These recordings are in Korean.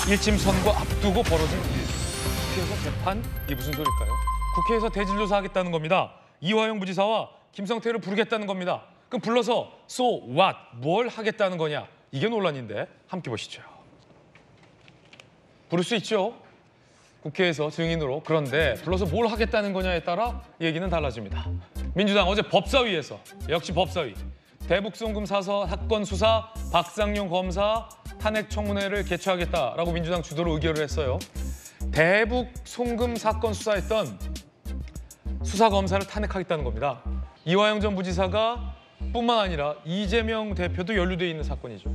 1심 선고 앞두고 벌어진 일. 국회에서 재판? 이게 무슨 소릴까요? 국회에서 대질조사 하겠다는 겁니다. 이화영 부지사와 김성태를 부르겠다는 겁니다. 그럼 불러서 so what? 뭘 하겠다는 거냐? 이게 논란인데 함께 보시죠. 부를 수 있죠. 국회에서 증인으로. 그런데 불러서 뭘 하겠다는 거냐에 따라 얘기는 달라집니다. 민주당 어제 법사위에서 역시 법사위 대북송금 사건 수사 박상용 검사 탄핵 청문회를 개최하겠다라고 민주당 주도로 의결을 했어요. 대북송금 사건 수사했던 수사검사를 탄핵하겠다는 겁니다. 이화영 전 부지사가 뿐만 아니라 이재명 대표도 연루돼 있는 사건이죠.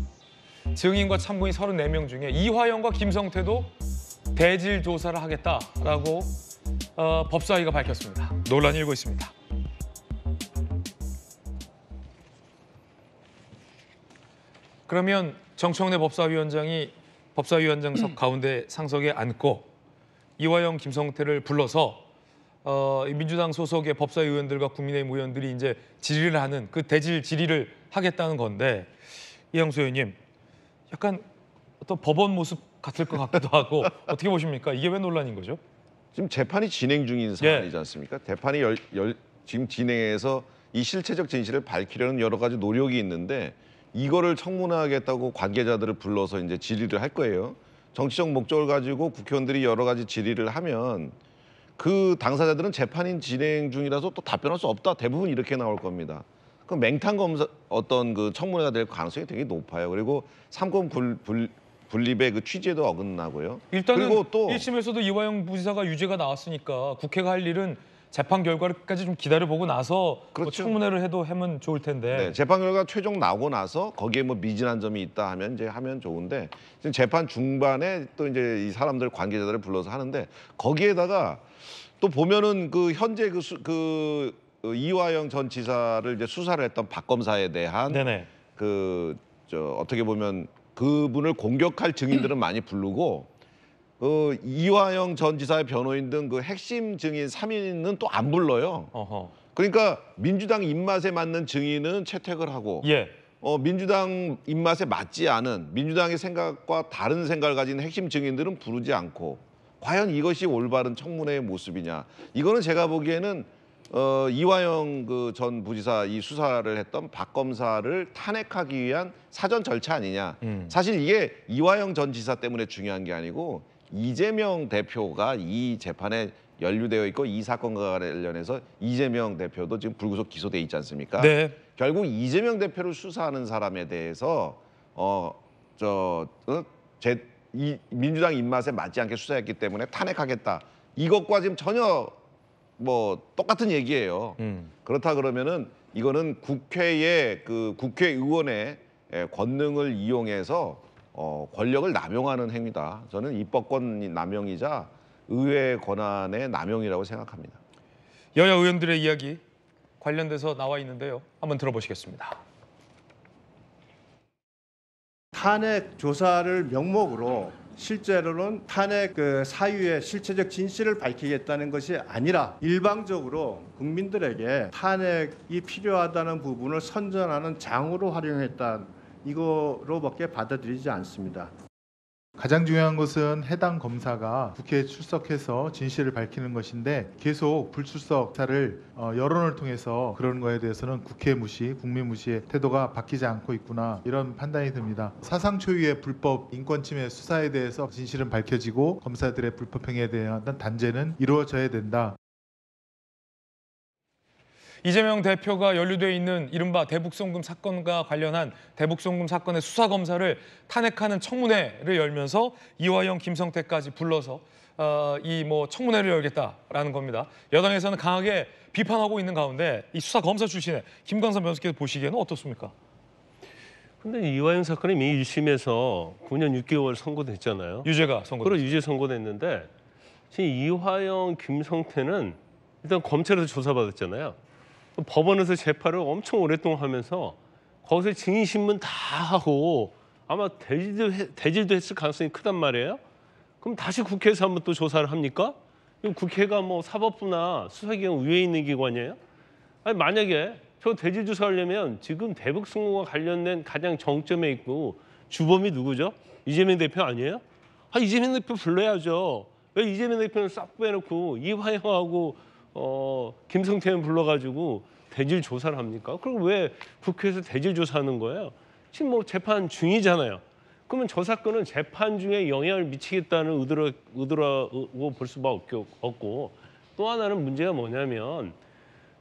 증인과 참고인 34명 중에 이화영과 김성태도 대질 조사를 하겠다라고 법사위가 밝혔습니다. 논란이 일고 있습니다. 그러면 정청래 법사위원장이 법사위원장석 가운데 상석에 앉고 이화영, 김성태를 불러서 민주당 소속의 법사위 의원들과 국민의힘 의원들이 이제 질의를 하는 그 대질 질의를 하겠다는 건데 이영수 의원님 약간 어떤 법원 모습 같을 것 같기도 하고 어떻게 보십니까? 이게 왜 논란인 거죠? 지금 재판이 진행 중인 상황이지 않습니까? 재판이 지금 진행해서 이 실체적 진실을 밝히려는 여러 가지 노력이 있는데 이거를 청문하겠다고 관계자들을 불러서 이제 질의를 할 거예요. 정치적 목적을 가지고 국회의원들이 여러 가지 질의를 하면 그 당사자들은 재판이 진행 중이라서 또 답변할 수 없다. 대부분 이렇게 나올 겁니다. 그럼 맹탕 검사 어떤 그 청문회가 될 가능성이 되게 높아요. 그리고 삼권 분립의 그 취지에도 어긋나고요. 일단은 그리고 또 1심에서도 이화영 부지사가 유죄가 나왔으니까 국회가 할 일은 재판 결과까지 좀 기다려보고 나서 그렇죠. 뭐 청문회를 해도 하면 좋을 텐데. 네, 재판 결과 최종 나오고 나서 거기에 뭐 미진한 점이 있다 하면 이제 하면 좋은데 지금 재판 중반에 또 이제 이 사람들 관계자들을 불러서 하는데 거기에다가 또 보면은 그 현재 이화영 전 지사를 이제 수사를 했던 박 검사에 대한 네네. 어떻게 보면 그분을 공격할 증인들은 많이 부르고 이화영 전 지사의 변호인 등 그 핵심 증인 3인은 또 안 불러요. 어허. 그러니까 민주당 입맛에 맞는 증인은 채택을 하고 예. 민주당 입맛에 맞지 않은 민주당의 생각과 다른 생각을 가진 핵심 증인들은 부르지 않고 과연 이것이 올바른 청문회의 모습이냐. 이거는 제가 보기에는 이화영 그 전 부지사 이 수사를 했던 박 검사를 탄핵하기 위한 사전 절차 아니냐. 사실 이게 이화영 전 지사 때문에 중요한 게 아니고 이재명 대표가 이 재판에 연루되어 있고 이 사건과 관련해서 이재명 대표도 지금 불구속 기소돼 있지 않습니까? 네. 결국 이재명 대표를 수사하는 사람에 대해서 이 민주당 입맛에 맞지 않게 수사했기 때문에 탄핵하겠다. 이것과 지금 전혀 뭐 똑같은 얘기예요. 그렇다 그러면은 이거는 국회의 그 국회의원의 권능을 이용해서 권력을 남용하는 행위다. 저는 입법권 남용이자 의회 권한의 남용이라고 생각합니다. 여야 의원들의 이야기 관련돼서 나와 있는데요. 한번 들어보시겠습니다. 탄핵 조사를 명목으로 실제로는 탄핵 사유의 실체적 진실을 밝히겠다는 것이 아니라 일방적으로 국민들에게 탄핵이 필요하다는 부분을 선전하는 장으로 활용했다. 이거로밖에 받아들이지 않습니다. 가장 중요한 것은 해당 검사가 국회에 출석해서 진실을 밝히는 것인데 계속 불출석사를 여론을 통해서 그런 거에 대해서는 국회 무시, 국민 무시의 태도가 바뀌지 않고 있구나 이런 판단이 듭니다. 사상 초유의 불법 인권침해 수사에 대해서 진실은 밝혀지고 검사들의 불법 행위에 대한 단죄는 이루어져야 된다. 이재명 대표가 연루돼 있는 이른바 대북송금 사건과 관련한 대북송금 사건의 수사검사를 탄핵하는 청문회를 열면서 이화영, 김성태까지 불러서 이 청문회를 열겠다라는 겁니다. 여당에서는 강하게 비판하고 있는 가운데 이 수사검사 출신의 김광선 변호사께서 보시기에는 어떻습니까? 근데 이화영 사건이 이미 1심에서 9년 6개월 선고됐잖아요. 유죄가 선고됐죠. 그리고 유죄 선고됐는데 지금 이화영, 김성태는 일단 검찰에서 조사받았잖아요. 법원에서 재판을 엄청 오랫동안 하면서 거기서 증인신문 다 하고 아마 대질도 했을 가능성이 크단 말이에요. 그럼 다시 국회에서 한번 또 조사를 합니까? 국회가 뭐 사법부나 수사기관 위에 있는 기관이에요? 아니 만약에 저 대질 조사하려면 지금 대북송금과 관련된 가장 정점에 있고 주범이 누구죠? 이재명 대표 아니에요? 이재명 대표 불러야죠. 왜 이재명 대표는 싹 빼놓고 이화영하고 김성태는 불러가지고 대질 조사를 합니까? 그리고 왜 국회에서 대질 조사하는 거예요? 지금 뭐 재판 중이잖아요. 그러면 저 사건은 재판 중에 영향을 미치겠다는 의도라고 볼 수밖에 없고, 또 하나는 문제가 뭐냐면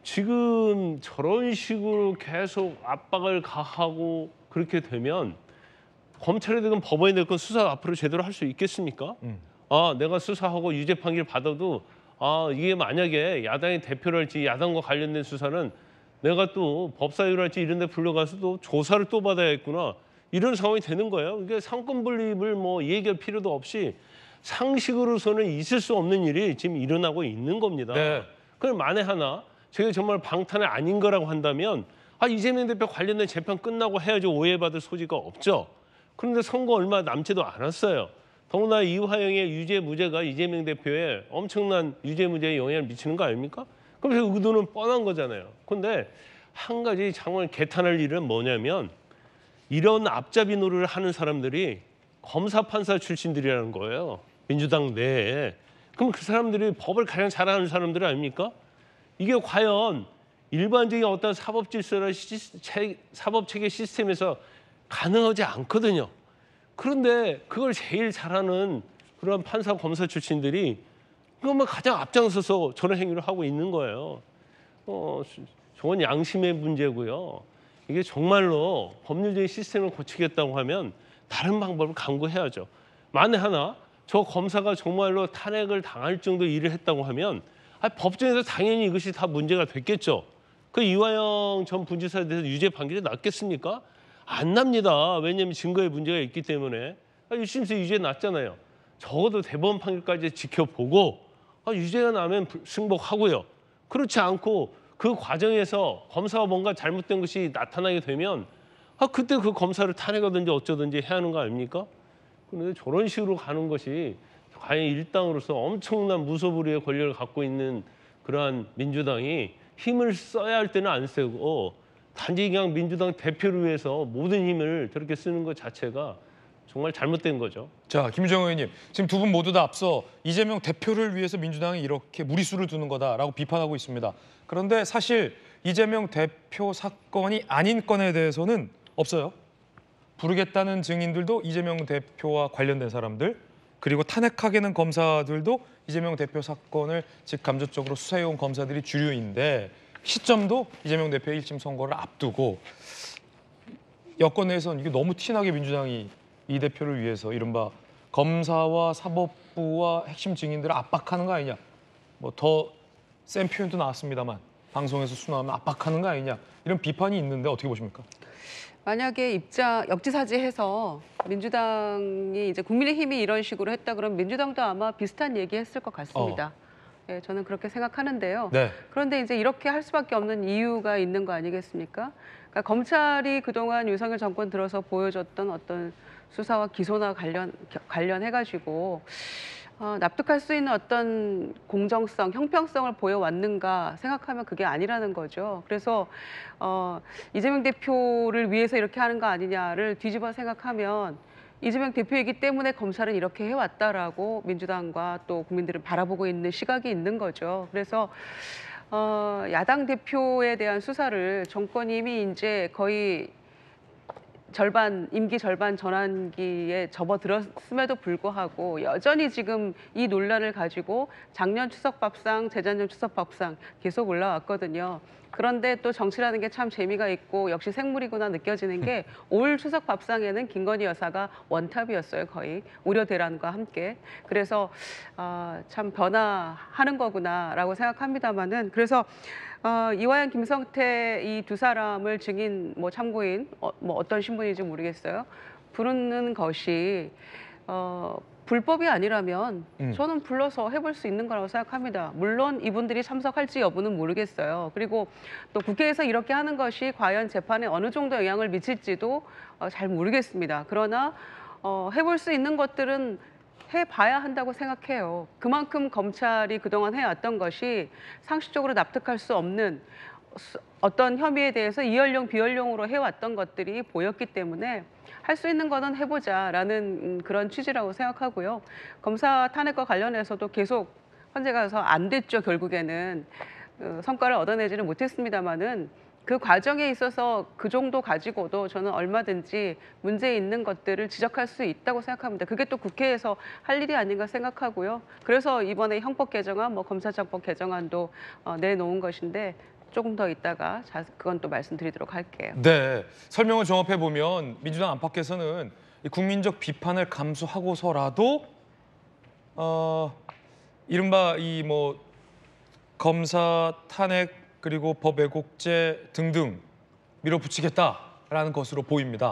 지금 저런 식으로 계속 압박을 가하고 그렇게 되면 검찰이 되건 법원이 되건 수사 앞으로 제대로 할 수 있겠습니까? 내가 수사하고 유죄 판결 받아도 이게 만약에 야당이 대표를 할지 야당과 관련된 수사는 내가 또 법사위를 할지 이런 데 불려가서 또 조사를 또 받아야겠구나. 이런 상황이 되는 거예요. 이게 상권 분립을 뭐 얘기할 필요도 없이 상식으로서는 있을 수 없는 일이 지금 일어나고 있는 겁니다. 네. 그럼 만에 하나 저게 정말 방탄이 아닌 거라고 한다면 이재명 대표 관련된 재판 끝나고 해야지 오해받을 소지가 없죠. 그런데 선거 얼마 남지도 않았어요. 더구나 이화영의 유죄 무죄가 이재명 대표에 엄청난 유죄 무죄에 영향을 미치는 거 아닙니까? 그럼 그 의도는 뻔한 거잖아요. 그런데 한 가지 정말 개탄할 일은 뭐냐면 이런 앞잡이 노릇을 하는 사람들이 검사 판사 출신들이라는 거예요. 민주당 내에. 그럼 그 사람들이 법을 가장 잘하는 사람들 아닙니까? 이게 과연 일반적인 어떤 사법 질서나 사법 체계 시스템에서 가능하지 않거든요. 그런데 그걸 제일 잘하는 그런 판사 검사 출신들이 그러면 가장 앞장서서 저런 행위를 하고 있는 거예요. 저건 양심의 문제고요. 이게 정말로 법률적인 시스템을 고치겠다고 하면 다른 방법을 강구해야죠. 만에 하나 저 검사가 정말로 탄핵을 당할 정도 일을 했다고 하면 법정에서 당연히 이것이 다 문제가 됐겠죠. 그 이화영 전 부지사에 대해서 유죄 판결이 났겠습니까? 안 납니다. 왜냐하면 증거에 문제가 있기 때문에. 1심에서 유죄 났잖아요. 적어도 대법원 판결까지 지켜보고 유죄가 나면 승복하고요. 그렇지 않고 그 과정에서 검사가 뭔가 잘못된 것이 나타나게 되면 그때 그 검사를 탄핵하든지 어쩌든지 해야 하는 거 아닙니까? 그런데 저런 식으로 가는 것이 과연 일당으로서 엄청난 무소불위의 권력을 갖고 있는 그러한 민주당이 힘을 써야 할 때는 안 쓰고 단지 그냥 민주당 대표를 위해서 모든 힘을 저렇게 쓰는 것 자체가 정말 잘못된 거죠. 자, 김정호 의원님, 지금 두 분 모두 다 앞서 이재명 대표를 위해서 민주당이 이렇게 무리수를 두는 거다라고 비판하고 있습니다. 그런데 사실 이재명 대표 사건이 아닌 건에 대해서는 없어요. 부르겠다는 증인들도 이재명 대표와 관련된 사람들, 그리고 탄핵하게는 검사들도 이재명 대표 사건을 직감적으로 수사해온 검사들이 주류인데 시점도 이재명 대표의 1심 선거를 앞두고 여권 내에서는 이게 너무 티나게 민주당이 이 대표를 위해서 이른바 검사와 사법부와 핵심 증인들을 압박하는 거 아니냐. 뭐 더 센 표현도 나왔습니다만 방송에서 순화하면 압박하는 거 아니냐. 이런 비판이 있는데 어떻게 보십니까? 만약에 역지사지해서 민주당이 이제 국민의힘이 이런 식으로 했다 그러면 민주당도 아마 비슷한 얘기했을 것 같습니다. 네, 저는 그렇게 생각하는데요. 네. 그런데 이제 이렇게 할 수밖에 없는 이유가 있는 거 아니겠습니까? 그러니까 검찰이 그동안 윤석열 정권 들어서 보여줬던 어떤 수사와 기소나 관련해가지고 납득할 수 있는 어떤 공정성, 형평성을 보여왔는가 생각하면 그게 아니라는 거죠. 그래서 이재명 대표를 위해서 이렇게 하는 거 아니냐를 뒤집어 생각하면 이재명 대표이기 때문에 검찰은 이렇게 해왔다라고 민주당과 또 국민들은 바라보고 있는 시각이 있는 거죠. 그래서 야당 대표에 대한 수사를 정권이 이미 이제 거의 임기 절반 전환기에 접어들었음에도 불구하고 여전히 지금 이 논란을 가지고 작년 추석밥상, 재작년 추석밥상 계속 올라왔거든요. 그런데 또 정치라는 게 참 재미가 있고 역시 생물이구나 느껴지는 게 올 추석밥상에는 김건희 여사가 원탑이었어요. 거의 우려 대란과 함께. 그래서 참 변화하는 거구나라고 생각합니다마는 그래서 이화영, 김성태 이 두 사람을 증인, 참고인, 뭐 어떤 신분인지 모르겠어요. 부르는 것이 불법이 아니라면 저는 불러서 해볼 수 있는 거라고 생각합니다. 물론 이분들이 참석할지 여부는 모르겠어요. 그리고 또 국회에서 이렇게 하는 것이 과연 재판에 어느 정도 영향을 미칠지도 잘 모르겠습니다. 그러나 해볼 수 있는 것들은 해봐야 한다고 생각해요. 그만큼 검찰이 그동안 해왔던 것이 상식적으로 납득할 수 없는 어떤 혐의에 대해서 이연령 비연령으로 해왔던 것들이 보였기 때문에 할 수 있는 거는 해보자라는 그런 취지라고 생각하고요. 검사 탄핵과 관련해서도 계속 헌재 가서 안 됐죠. 결국에는 성과를 얻어내지는 못했습니다마는 그 과정에 있어서 그 정도 가지고도 저는 얼마든지 문제 있는 것들을 지적할 수 있다고 생각합니다. 그게 또 국회에서 할 일이 아닌가 생각하고요. 그래서 이번에 형법 개정안, 검사장법 개정안도 내놓은 것인데 조금 더 있다가 그건 또 말씀드리도록 할게요. 네, 설명을 종합해 보면 민주당 안팎에서는 이 국민적 비판을 감수하고서라도 이른바 이 검사 탄핵 그리고 법 왜곡죄 등등 밀어붙이겠다라는 것으로 보입니다.